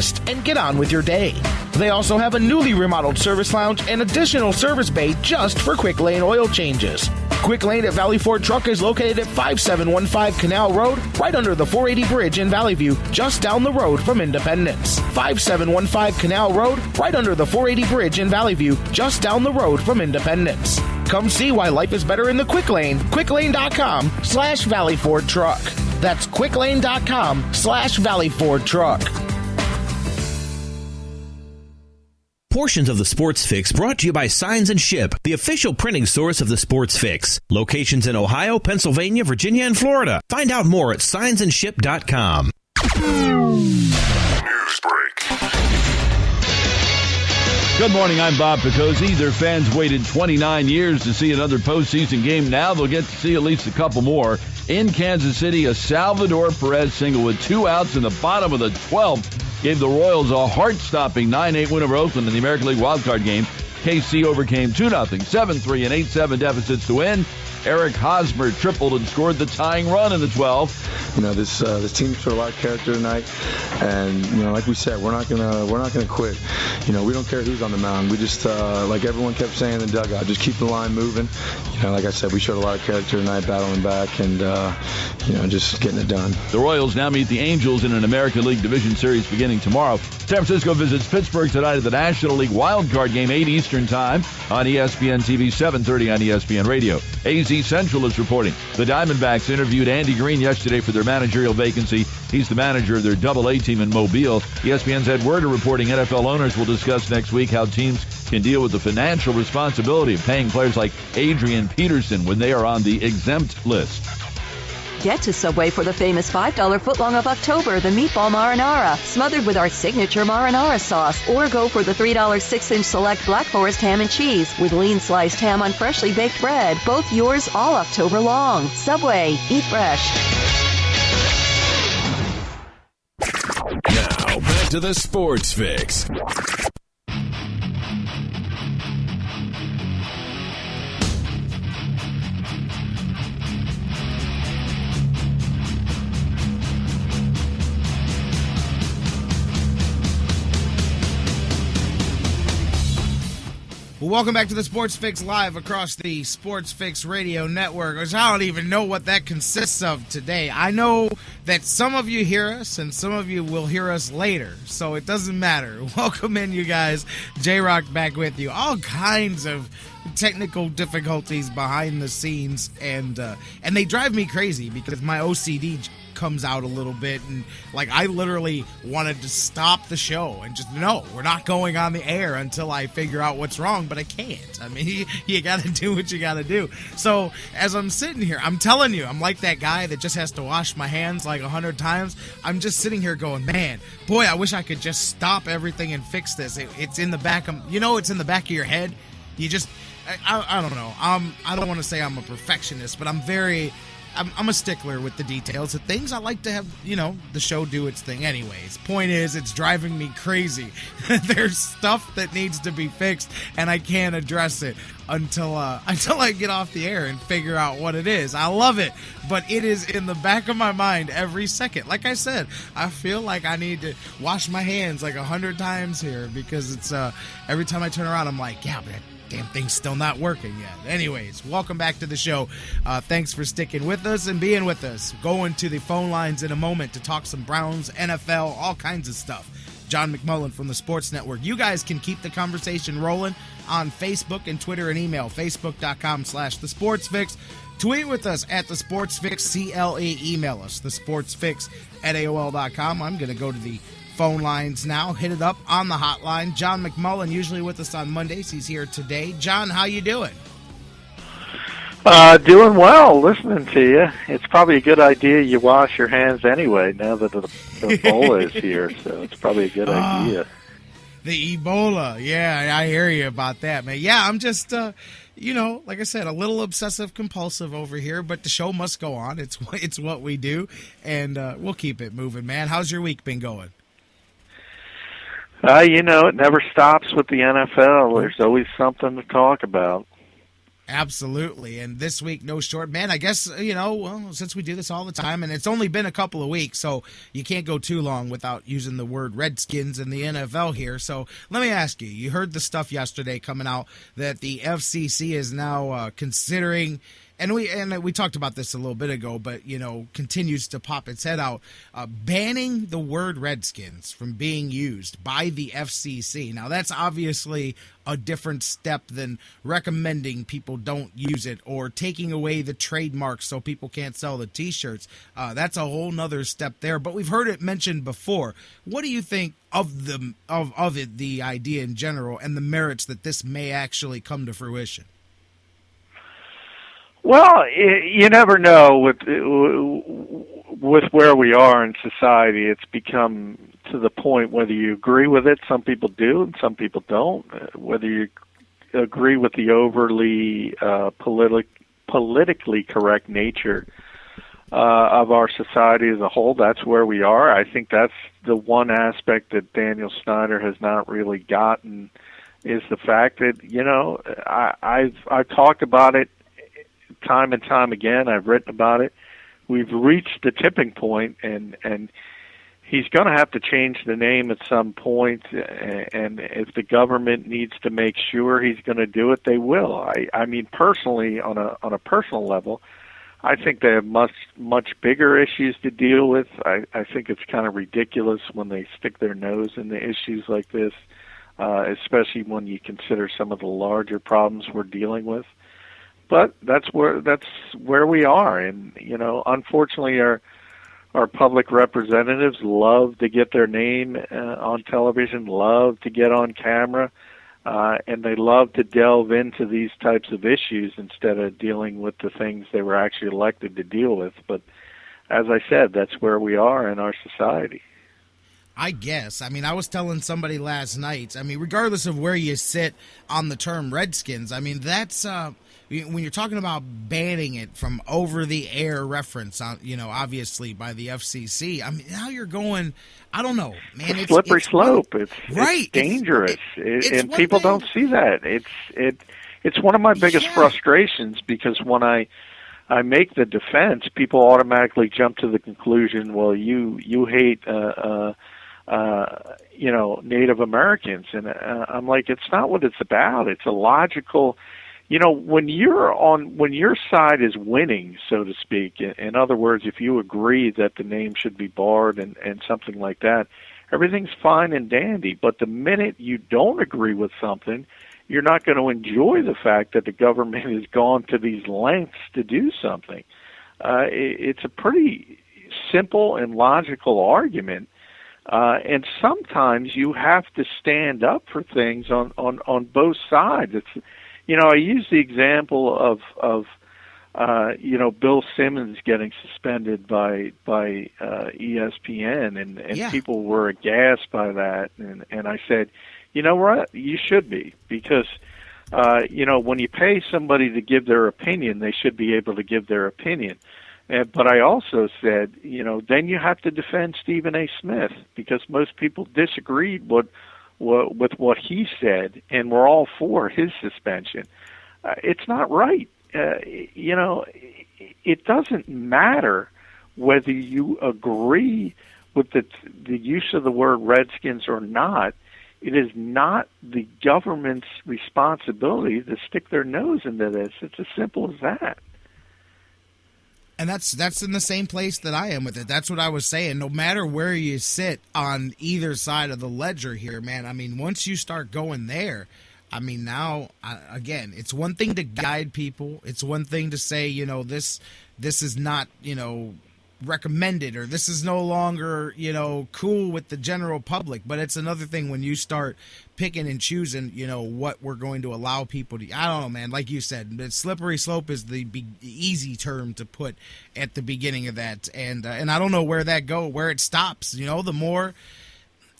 checklist and get on with your day. They also have a newly remodeled service lounge and additional service bay just for Quick Lane oil changes. Quick Lane at Valley Ford Truck is located at 5715 Canal Road, right under the 480 bridge in Valley View, just down the road from Independence. 5715 Canal Road, right under the 480 bridge in Valley View, just down the road from Independence. Come see why life is better in the Quick Lane. QuickLane.com/Valley Ford Truck. That's QuickLane.com/Valley Ford Truck. Portions of the Sports Fix brought to you by Signs and Ship, the official printing source of the Sports Fix. Locations in Ohio, Pennsylvania, Virginia, and Florida. Find out more at signsandship.com. News break. Good morning, I'm Bob Picozzi. Their fans waited 29 years to see another postseason game. Now they'll get to see at least a couple more. In Kansas City, a Salvador Perez single with 2 outs in the bottom of the 12th gave the Royals a heart-stopping 9-8 win over Oakland in the American League wildcard game. KC overcame 2-0, 7-3, and 8-7 deficits to win. Eric Hosmer tripled and scored the tying run in the 12th. You know, this team showed a lot of character tonight, and you know, like we said, we're not gonna quit. You know, we don't care who's on the mound. We just, like everyone kept saying in the dugout, just keep the line moving. You know, like I said, we showed a lot of character tonight, battling back, and you know, just getting it done. The Royals now meet the Angels in an American League Division Series beginning tomorrow. San Francisco visits Pittsburgh tonight at the National League wildcard game, 8 Eastern Time on ESPN TV, 7:30 on ESPN Radio. AZ Central is reporting the Diamondbacks interviewed Andy Green yesterday for their managerial vacancy. He's the manager of their Double-A team in Mobile. ESPN's Ed Werder reporting NFL owners will discuss next week how teams can deal with the financial responsibility of paying players like Adrian Peterson when they are on the exempt list. Get to Subway for the famous $5 footlong of October, the meatball marinara, smothered with our signature marinara sauce. Or go for the $3 6-inch select Black Forest ham and cheese with lean sliced ham on freshly baked bread. Both yours all October long. Subway, eat fresh. Now, back to the Sports Fix. Well, welcome back to the Sports Fix live across the Sports Fix Radio Network, which I don't even know what that consists of today. I know that some of you hear us and some of you will hear us later, so it doesn't matter. Welcome in, you guys. J-Rock back with you. All kinds of technical difficulties behind the scenes, and they drive me crazy because my OCD comes out a little bit, and like I literally wanted to stop the show and just no, we're not going on the air until I figure out what's wrong, but I can't. I mean, you got to do what you got to do. So as I'm sitting here, I'm telling you, I'm like that guy that just has to wash my hands like 100 times. I'm just sitting here going, man, boy, I wish I could just stop everything and fix this. It's in the back of, it's in the back of your head. You just, I don't know. I don't want to say I'm a perfectionist, but I'm a stickler with the details of things. I like to have, the show do its thing anyways. Point is, it's driving me crazy. There's stuff that needs to be fixed, and I can't address it until I get off the air and figure out what it is. I love it, but it is in the back of my mind every second. Like I said, I feel like I need to wash my hands like 100 times here because it's every time I turn around, I'm like, yeah, but damn thing's still not working yet. Anyways, welcome back to the show. Thanks for sticking with us and being with us. Going to the phone lines in a moment to talk some Browns, NFL, all kinds of stuff. John McMullen from the Sports Network. You guys can keep the conversation rolling on Facebook and Twitter and email. Facebook.com/thesportsfix. Tweet with us at the Sports Fix CLE. Email us, thesportsfix@AOL.com. I'm going to go to the phone lines now. Hit it up on the hotline. John McMullen, usually with us on Mondays. He's here today. John, how you doing? Doing well, listening to you. It's probably a good idea you wash your hands anyway now that the Ebola is here, so it's probably a good idea. The Ebola. Yeah, I hear you about that, man. Yeah, I'm just, like I said, a little obsessive-compulsive over here, but the show must go on. It's what we do, and we'll keep it moving, man. How's your week been going? It never stops with the NFL. There's always something to talk about. Absolutely. And this week, no short. Man, I guess, since we do this all the time, and it's only been a couple of weeks, so you can't go too long without using the word Redskins in the NFL here. So let me ask you, you heard the stuff yesterday coming out that the FCC is now considering, and we talked about this a little bit ago, but, continues to pop its head out, banning the word Redskins from being used by the FCC. Now, that's obviously a different step than recommending people don't use it or taking away the trademarks so people can't sell the T-shirts. That's a whole nother step there, but we've heard it mentioned before. What do you think of the idea in general and the merits that this may actually come to fruition? Well, you never know with where we are in society. It's become to the point whether you agree with it, some people do and some people don't. Whether you agree with the overly politically correct nature of our society as a whole, that's where we are. I think that's the one aspect that Daniel Snyder has not really gotten, is the fact that, I've talked about it time and time again. I've written about it. We've reached the tipping point, and he's going to have to change the name at some point. And if the government needs to make sure he's going to do it, they will. I mean, personally, on a personal level, I think they have much bigger issues to deal with. I think it's kind of ridiculous when they stick their nose into issues like this, especially when you consider some of the larger problems we're dealing with. But that's where we are, and unfortunately, our public representatives love to get their name on television, love to get on camera, and they love to delve into these types of issues instead of dealing with the things they were actually elected to deal with. But as I said, that's where we are in our society. I guess. I mean, I was telling somebody last night, regardless of where you sit on the term Redskins, that's when you're talking about banning it from over-the-air reference, obviously by the FCC, now you're going, I don't know, man. It's slippery slope. It's dangerous, and people don't see that. It's one of my biggest frustrations, because when I make the defense, people automatically jump to the conclusion, well, you hate Native Americans, and I'm like, it's not what it's about. It's a logical. When your side is winning, so to speak, in other words, if you agree that the name should be barred and something like that, everything's fine and dandy. But the minute you don't agree with something, you're not going to enjoy the fact that the government has gone to these lengths to do something. It's a pretty simple and logical argument. And sometimes you have to stand up for things on both sides. I use the example of Bill Simmons getting suspended by ESPN, and people were aghast by that. And I said, you know what? You should be, because when you pay somebody to give their opinion, they should be able to give their opinion. But I also said, then you have to defend Stephen A. Smith, because most people disagreed with what he said, and we're all for his suspension. It's not right. It doesn't matter whether you agree with the use of the word Redskins or not. It is not the government's responsibility to stick their nose into this. It's as simple as that. And that's in the same place that I am with it. That's what I was saying. No matter where you sit on either side of the ledger here, man, once you start going there, now, again, it's one thing to guide people. It's one thing to say, this is not, recommended, or this is no longer, cool with the general public. But it's another thing when you start picking and choosing, what we're going to allow people to. I don't know, man. Like you said, the slippery slope is the easy term to put at the beginning of that, and I don't know where it stops. The more.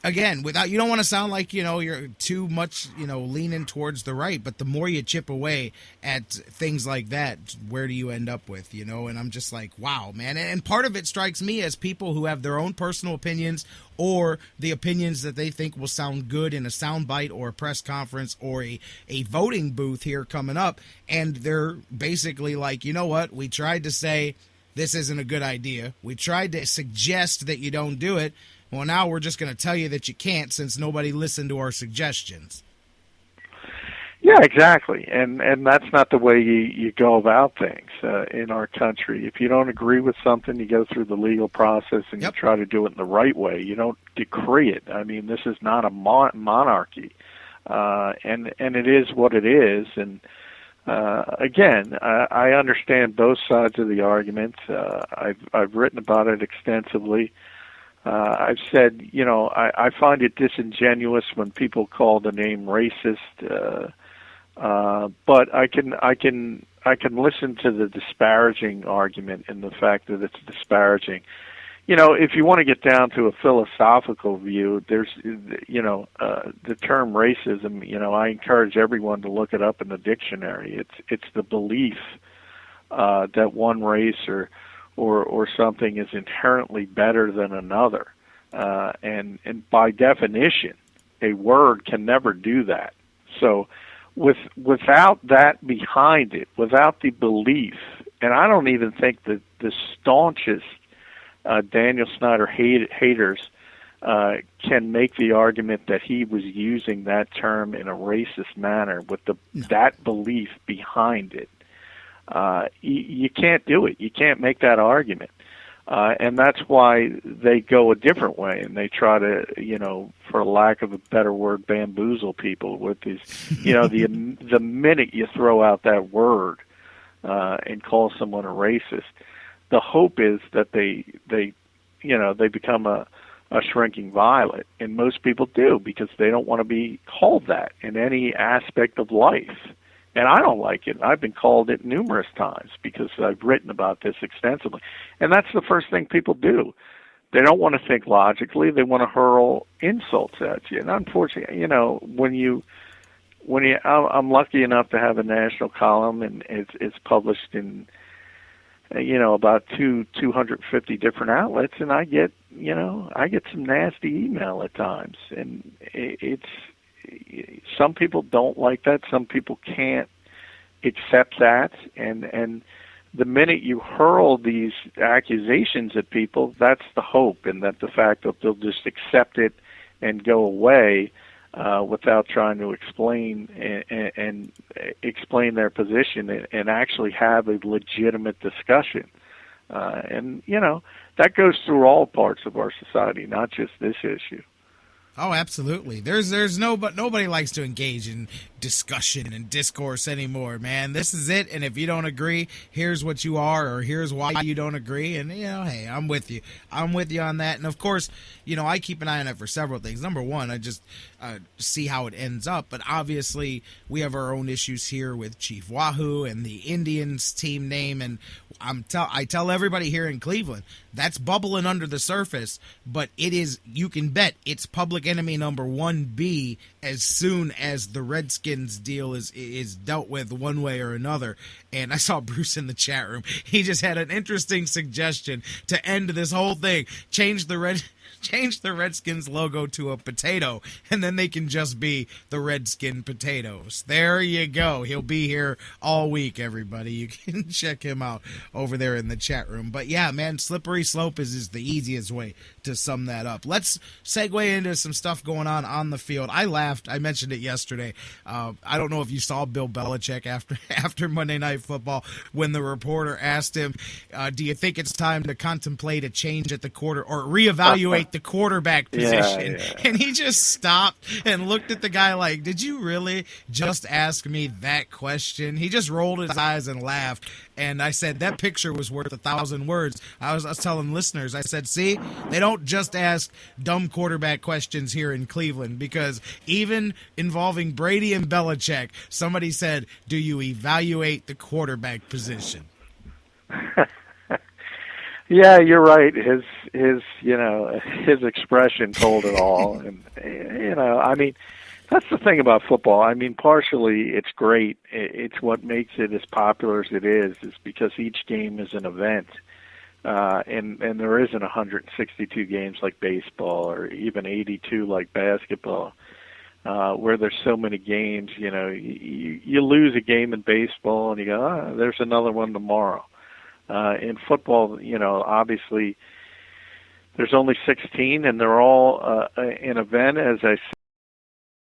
again, you don't want to sound like, you're too much, leaning towards the right, but the more you chip away at things like that, where do you end up with, and I'm just like, wow, man. And part of it strikes me as people who have their own personal opinions or the opinions that they think will sound good in a soundbite or a press conference or a voting booth here coming up. And they're basically like, you know what? We tried to say this isn't a good idea. We tried to suggest that you don't do it. Well, now we're just going to tell you that you can't since nobody listened to our suggestions. Yeah, exactly. And that's not the way you go about things in our country. If you don't agree with something, you go through the legal process and you try to do it in the right way. You don't decree it. I mean, this is not a monarchy. And it is what it is. And again, I understand both sides of the argument. I've written about it extensively. I've said, I find it disingenuous when people call the name racist, but I can listen to the disparaging argument and the fact that it's disparaging. If you want to get down to a philosophical view, there's, the term racism. I encourage everyone to look it up in the dictionary. It's the belief that one race or something is inherently better than another. And by definition, a word can never do that. So without that behind it, without the belief, and I don't even think that the staunchest Daniel Snyder haters can make the argument that he was using that term in a racist manner with that belief behind it. You can't do it. You can't make that argument. And that's why they go a different way, and they try to, for lack of a better word, bamboozle people with these, the minute you throw out that word and call someone a racist, the hope is that they become a shrinking violet, and most people do because they don't want to be called that in any aspect of life. And I don't like it. I've been called it numerous times because I've written about this extensively. And that's the first thing people do. They don't want to think logically. They want to hurl insults at you. And unfortunately, I'm lucky enough to have a national column, and it's published in, about 250 different outlets, and I get some nasty email at times, and it's. Some people don't like that. Some people can't accept that. And the minute you hurl these accusations at people, that's the hope, and that the fact that they'll just accept it and go away without trying to explain and explain their position and actually have a legitimate discussion. And that goes through all parts of our society, not just this issue. Oh, absolutely. There's nobody likes to engage in discussion and discourse anymore, man. This is it, and if you don't agree, here's what you are, or here's why you don't agree, and hey, I'm with you on that. And of course, I keep an eye on it for several things. Number one, I just see how it ends up, but obviously we have our own issues here with Chief WAHOO and the Indians team name, and I tell everybody here in Cleveland, that's bubbling under the surface, but you can bet it's public enemy number 1B as soon as the Redskins deal is dealt with one way or another. And I saw Bruce in the chat room. He just had an interesting suggestion to end this whole thing. Change the Redskins logo to a potato, and then they can just be the Redskin Potatoes. There you go. He'll be here all week, everybody. You can check him out over there in the chat room. But yeah, man, slippery slope is the easiest way to sum that up. Let's segue into some stuff going on the field. I laughed. I mentioned it yesterday. I don't know if you saw Bill Belichick after Monday Night Football when the reporter asked him, do you think it's time to contemplate a change at the quarter or reevaluate the quarterback position? Yeah. And he just stopped and looked at the guy like, did you really just ask me that question? He just rolled his eyes and laughed. And I said, that picture was worth 1,000 words. I was telling listeners, I said, see, they don't just ask dumb quarterback questions here in Cleveland, because even involving Brady and Belichick, somebody said, do you evaluate the quarterback position? Yeah, you're right. His his expression told it all, and I mean, that's the thing about football. I mean, partially it's great. It's what makes it as popular as it is because each game is an event, and there isn't 162 games like baseball or even 82 like basketball, where there's so many games. You lose a game in baseball and you go, there's another one tomorrow. In football, obviously there's only 16 and they're all an event, as I